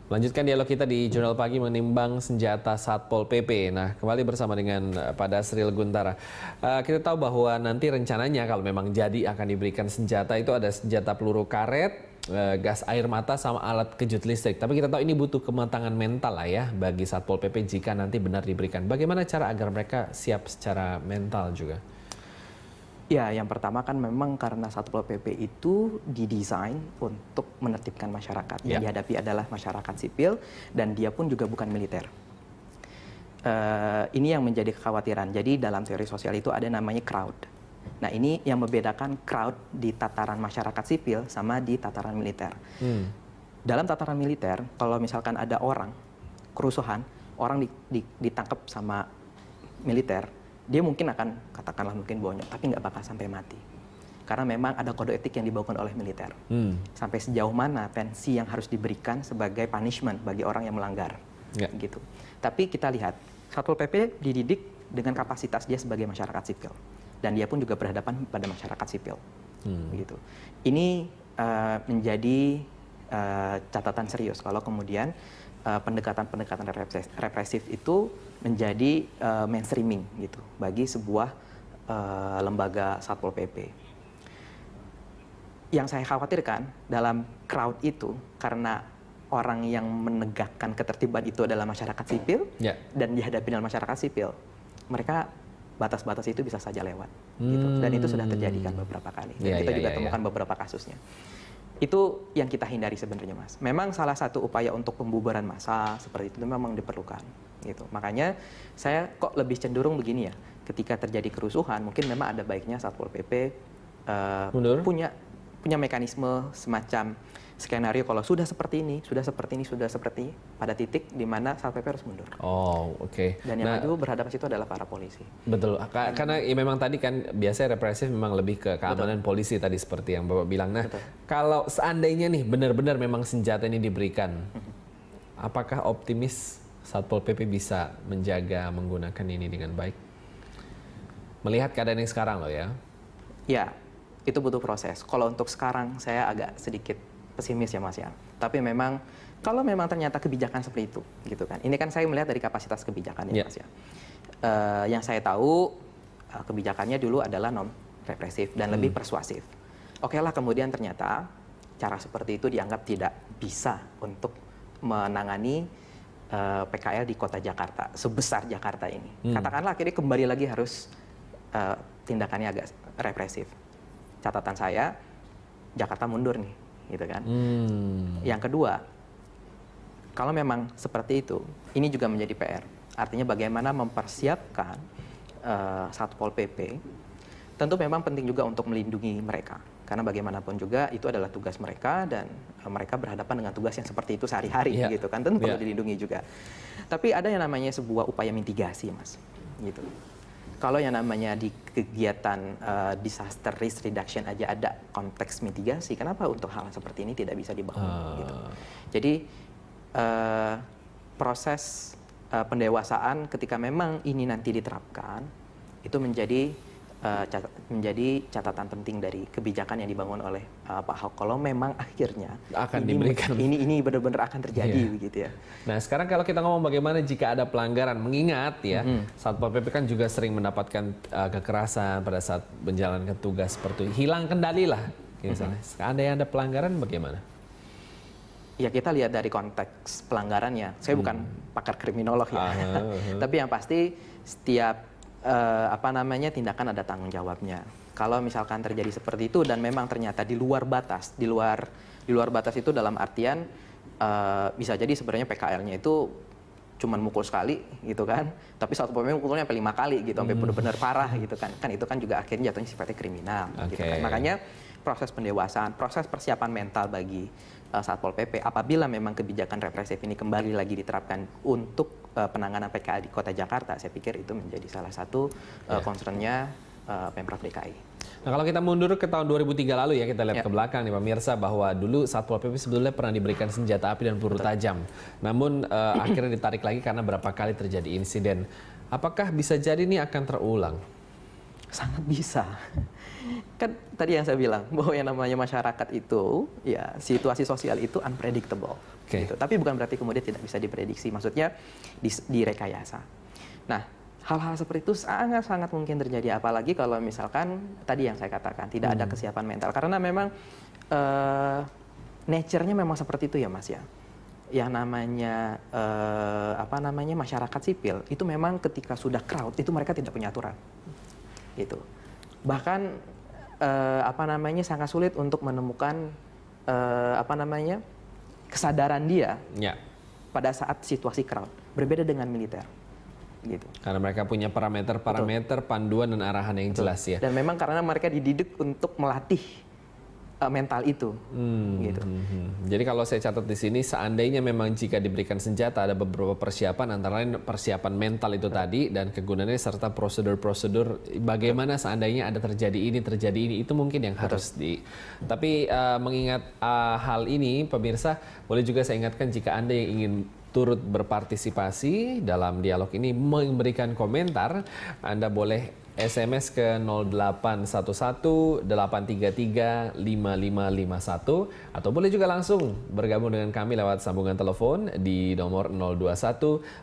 Lanjutkan dialog kita di Jurnal Pagi menimbang senjata Satpol PP. Nah, kembali bersama dengan Pak Dasril Guntara. Kita tahu bahwa nanti rencananya kalau memang jadi akan diberikan senjata itu ada senjata peluru karet, gas air mata sama alat kejut listrik. Tapi kita tahu ini butuh kematangan mental lah ya bagi Satpol PP jika nanti benar diberikan. Bagaimana cara agar mereka siap secara mental juga? Ya, yang pertama kan memang karena Satpol PP itu didesain untuk menertibkan masyarakat. Yang dihadapi adalah masyarakat sipil dan dia pun juga bukan militer. Ini yang menjadi kekhawatiran. Jadi dalam teori sosial itu ada namanya crowd. Nah, ini yang membedakan crowd di tataran masyarakat sipil sama di tataran militer. Dalam tataran militer, kalau misalkan ada orang kerusuhan, orang ditangkap sama militer, dia mungkin akan katakanlah mungkin bonyok, tapi nggak bakal sampai mati. Karena memang ada kode etik yang dibangun oleh militer. Sampai sejauh mana tensi yang harus diberikan sebagai punishment bagi orang yang melanggar. Gitu. Tapi kita lihat, Satpol PP dididik dengan kapasitas dia sebagai masyarakat sipil. Dan dia pun juga berhadapan pada masyarakat sipil. Gitu. Ini menjadi catatan serius kalau kemudian pendekatan-pendekatan represif itu menjadi mainstreaming gitu bagi sebuah lembaga Satpol PP. Yang saya khawatirkan dalam crowd itu karena orang yang menegakkan ketertiban itu adalah masyarakat sipil dan dihadapi dengan masyarakat sipil, mereka batas-batas itu bisa saja lewat. Gitu. Dan itu sudah terjadi kan beberapa kali. Dan kita juga temukan beberapa kasusnya. Itu yang kita hindari sebenarnya, Mas. Memang salah satu upaya untuk pembubaran massa seperti itu memang diperlukan, gitu. Makanya saya kok lebih cenderung begini ya, ketika terjadi kerusuhan, mungkin memang ada baiknya Satpol PP punya mekanisme semacam skenario kalau sudah seperti ini, pada titik di mana Satpol PP harus mundur. Dan yang maju berhadapan situ adalah para polisi. Betul, karena ya memang tadi kan biasanya represif memang lebih ke keamanan polisi tadi seperti yang Bapak bilang. Nah, kalau seandainya nih benar-benar memang senjata ini diberikan, apakah optimis Satpol PP bisa menjaga menggunakan ini dengan baik? Melihat keadaan yang sekarang loh ya. Ya, itu butuh proses. Kalau untuk sekarang saya agak sedikit pesimis ya Mas ya. Tapi memang kalau memang ternyata kebijakan seperti itu, gitu kan. Ini kan saya melihat dari kapasitas kebijakan ya Mas ya. Yang saya tahu kebijakannya dulu adalah non represif dan lebih persuasif. Oke lah kemudian ternyata cara seperti itu dianggap tidak bisa untuk menangani PKL di kota Jakarta sebesar Jakarta ini. Katakanlah akhirnya kembali lagi harus tindakannya agak represif. Catatan saya Jakarta mundur nih. Gitu kan. Yang kedua, kalau memang seperti itu, ini juga menjadi PR. Artinya bagaimana mempersiapkan Satpol PP. Tentu memang penting juga untuk melindungi mereka, karena bagaimanapun juga itu adalah tugas mereka dan mereka berhadapan dengan tugas yang seperti itu sehari-hari, gitu kan. Tentu perlu dilindungi juga. Tapi ada yang namanya sebuah upaya mitigasi, Mas. Gitu. Kalau yang namanya di kegiatan disaster risk reduction aja ada konteks mitigasi, kenapa untuk hal seperti ini tidak bisa dibangun? Gitu. Jadi proses pendewasaan ketika memang ini nanti diterapkan itu menjadi catatan penting dari kebijakan yang dibangun oleh Pak Ahok. Kalau memang akhirnya akan diberikan ini benar-benar akan terjadi begitu ya. Nah sekarang kalau kita ngomong bagaimana jika ada pelanggaran, mengingat ya Satpol PP kan juga sering mendapatkan kekerasan pada saat menjalankan tugas seperti itu. Hilang kendali lah misalnya. Seandainya ada pelanggaran bagaimana? Ya kita lihat dari konteks pelanggarannya. Saya bukan pakar kriminolog ya. Tapi yang pasti setiap tindakan ada tanggung jawabnya. Kalau misalkan terjadi seperti itu dan memang ternyata di luar batas itu dalam artian bisa jadi sebenarnya PKL-nya itu cuman mukul sekali gitu kan, tapi Satpol PP mukulnya sampai 5 kali gitu, sampai benar-benar parah gitu kan itu kan juga akhirnya jatuhnya sifatnya kriminal gitu kan. Makanya proses pendewasaan, proses persiapan mental bagi Satpol PP apabila memang kebijakan represif ini kembali lagi diterapkan untuk penanganan PKL di Kota Jakarta, saya pikir itu menjadi salah satu concernnya Pemprov DKI. Nah kalau kita mundur ke tahun 2003 lalu ya, kita lihat ke belakang nih pemirsa, bahwa dulu Satpol PP sebetulnya pernah diberikan senjata api dan peluru tajam. Namun akhirnya ditarik lagi karena berapa kali terjadi insiden. Apakah bisa jadi ini akan terulang? Sangat bisa. Kan tadi yang saya bilang bahwa yang namanya masyarakat itu, ya situasi sosial itu unpredictable. Gitu. Tapi bukan berarti kemudian tidak bisa diprediksi. Maksudnya direkayasa. Nah, hal-hal seperti itu sangat-sangat mungkin terjadi. Apalagi kalau misalkan tadi yang saya katakan tidak ada kesiapan mental. Karena memang nature-nya memang seperti itu ya Mas ya. Yang namanya masyarakat sipil itu memang ketika sudah crowd itu mereka tidak punya aturan. Gitu. Bahkan sangat sulit untuk menemukan kesadaran dia pada saat situasi crowd. Berbeda dengan militer. Gitu. Karena mereka punya parameter, panduan dan arahan yang jelas ya. Dan memang karena mereka dididik untuk melatih mental itu. Gitu. Jadi kalau saya catat di sini, seandainya memang jika diberikan senjata ada beberapa persiapan, antara lain persiapan mental itu tadi dan kegunaannya serta prosedur-prosedur bagaimana seandainya ada terjadi ini itu mungkin yang harus Tapi mengingat hal ini, pemirsa boleh juga saya ingatkan jika Anda yang ingin turut berpartisipasi dalam dialog ini, memberikan komentar, Anda boleh SMS ke 0811-833-5551 atau boleh juga langsung bergabung dengan kami lewat sambungan telepon di nomor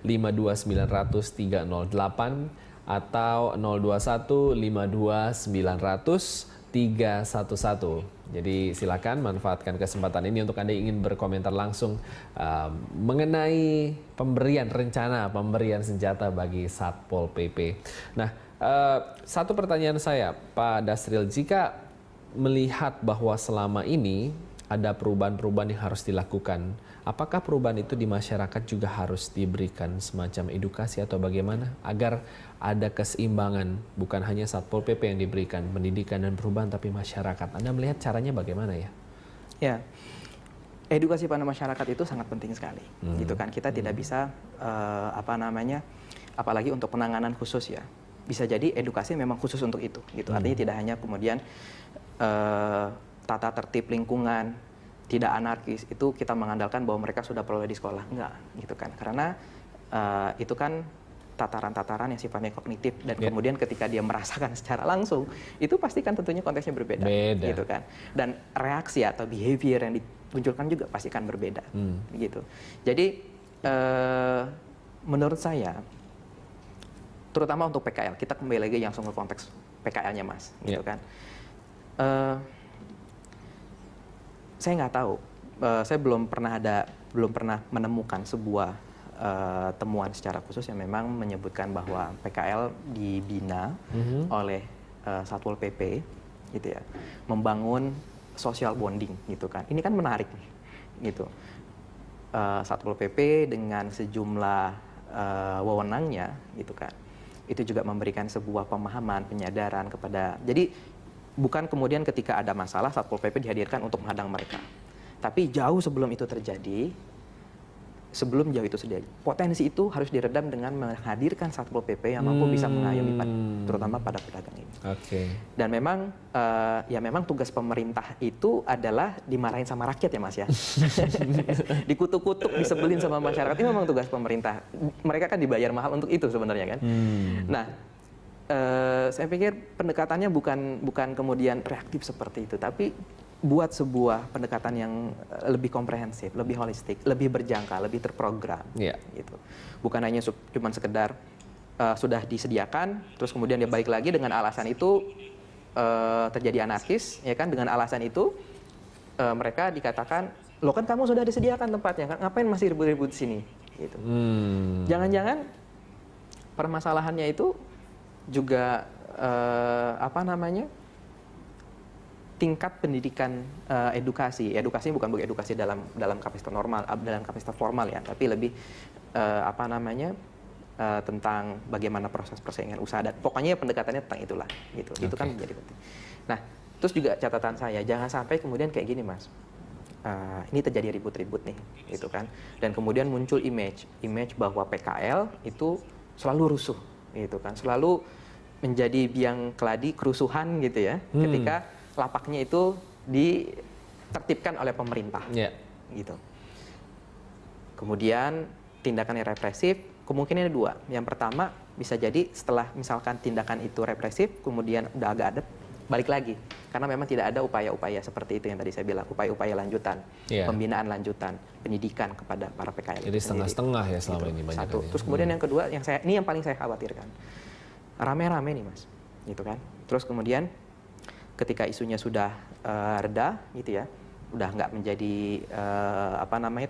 021-52900-308 atau 021-52900-311. Jadi silakan manfaatkan kesempatan ini untuk Anda ingin berkomentar langsung mengenai rencana pemberian senjata bagi Satpol PP. Nah, satu pertanyaan saya, Pak Dasril, jika melihat bahwa selama ini ada perubahan-perubahan yang harus dilakukan, apakah perubahan itu di masyarakat juga harus diberikan semacam edukasi atau bagaimana agar ada keseimbangan, bukan hanya Satpol PP yang diberikan pendidikan dan perubahan, tapi masyarakat. Anda melihat caranya bagaimana ya? Ya, edukasi pada masyarakat itu sangat penting sekali, gitu kan? Kita tidak bisa apalagi untuk penanganan khusus ya. Bisa jadi edukasi memang khusus untuk itu, gitu. Artinya tidak hanya kemudian tata tertib lingkungan, tidak anarkis, itu kita mengandalkan bahwa mereka sudah peroleh di sekolah. Enggak, gitu kan. Karena itu kan tataran-tataran yang sifatnya kognitif dan kemudian ketika dia merasakan secara langsung, itu pasti kan tentunya konteksnya berbeda. Gitu kan. Dan reaksi atau behavior yang dimunculkan juga pasti kan berbeda. Gitu. Jadi menurut saya, terutama untuk PKL, kita kembali lagi langsung ke konteks PKL-nya Mas, gitu kan. Saya nggak tahu, saya belum pernah menemukan sebuah temuan secara khusus yang memang menyebutkan bahwa PKL dibina oleh Satpol PP, gitu ya, membangun social bonding, gitu kan. Ini kan menarik, gitu. Satpol PP dengan sejumlah wewenangnya, gitu kan. Itu juga memberikan sebuah pemahaman, penyadaran kepada. Jadi bukan kemudian ketika ada masalah Satpol PP dihadirkan untuk menghadang mereka. Tapi jauh sebelum itu terjadi, potensi itu harus diredam dengan menghadirkan Satpol PP yang mampu bisa mengayomi terutama pada pedagang ini. Dan memang memang tugas pemerintah itu adalah dimarahin sama rakyat ya Mas ya. Dikutuk-kutuk, disebelin sama masyarakat, itu memang tugas pemerintah. Mereka kan dibayar mahal untuk itu sebenarnya kan. Nah, saya pikir pendekatannya bukan kemudian reaktif seperti itu, tapi buat sebuah pendekatan yang lebih komprehensif, lebih holistik, lebih berjangka, lebih terprogram. Gitu. Bukan hanya cuma sekedar sudah disediakan, terus kemudian dia balik lagi dengan alasan itu terjadi anarkis, ya kan? Dengan alasan itu mereka dikatakan, loh kan kamu sudah disediakan tempatnya, kan ngapain masih ribut-ribut di sini? Gitu. Jangan-jangan permasalahannya itu juga tingkat pendidikan edukasi bukan edukasi dalam kapasitas normal, dalam kapasitas formal ya, tapi lebih tentang bagaimana proses persaingan usaha dan pokoknya pendekatannya tentang itulah, gitu. Itu kan menjadi penting. Nah, terus juga catatan saya, jangan sampai kemudian kayak gini Mas. Ini terjadi ribut-ribut nih, gitu kan. Dan kemudian muncul image bahwa PKL itu selalu rusuh, gitu kan. Selalu menjadi biang keladi kerusuhan gitu ya. Ketika lapaknya itu ditertibkan oleh pemerintah, gitu. Kemudian tindakan yang represif kemungkinan ada dua. Yang pertama bisa jadi setelah misalkan tindakan itu represif, kemudian udah agak adem, balik lagi, karena memang tidak ada upaya-upaya seperti itu yang tadi saya bilang, upaya-upaya lanjutan, pembinaan lanjutan, pendidikan kepada para PKL. Jadi setengah-setengah ya selama gitu. ini banyak. Satu. Terus kemudian yang kedua, ini yang paling saya khawatirkan, rame-rame nih Mas, gitu kan. Terus kemudian ketika isunya sudah reda, gitu ya, udah nggak menjadi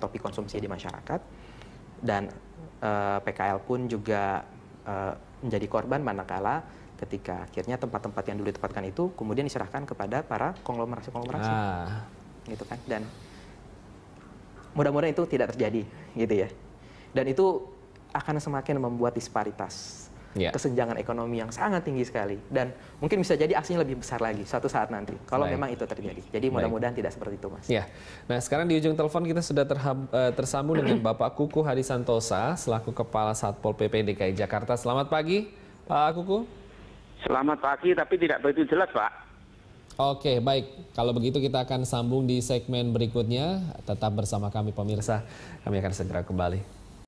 topik konsumsi di masyarakat, dan PKL pun juga menjadi korban manakala ketika akhirnya tempat-tempat yang dulu ditempatkan itu kemudian diserahkan kepada para konglomerasi, gitu kan. Dan mudah-mudahan itu tidak terjadi, gitu ya. Dan itu akan semakin membuat disparitas, kesenjangan ekonomi yang sangat tinggi sekali, dan mungkin bisa jadi aksinya lebih besar lagi suatu saat nanti kalau memang itu terjadi. Jadi mudah-mudahan tidak seperti itu, Mas. Ya. Nah, sekarang di ujung telepon kita sudah tersambung dengan Bapak Kuku Hadi Santosa selaku Kepala Satpol PP DKI Jakarta. Selamat pagi, Pak Kuku. Selamat pagi, tapi tidak begitu jelas, Pak. Oke, baik. Kalau begitu kita akan sambung di segmen berikutnya. Tetap bersama kami pemirsa. Kami akan segera kembali.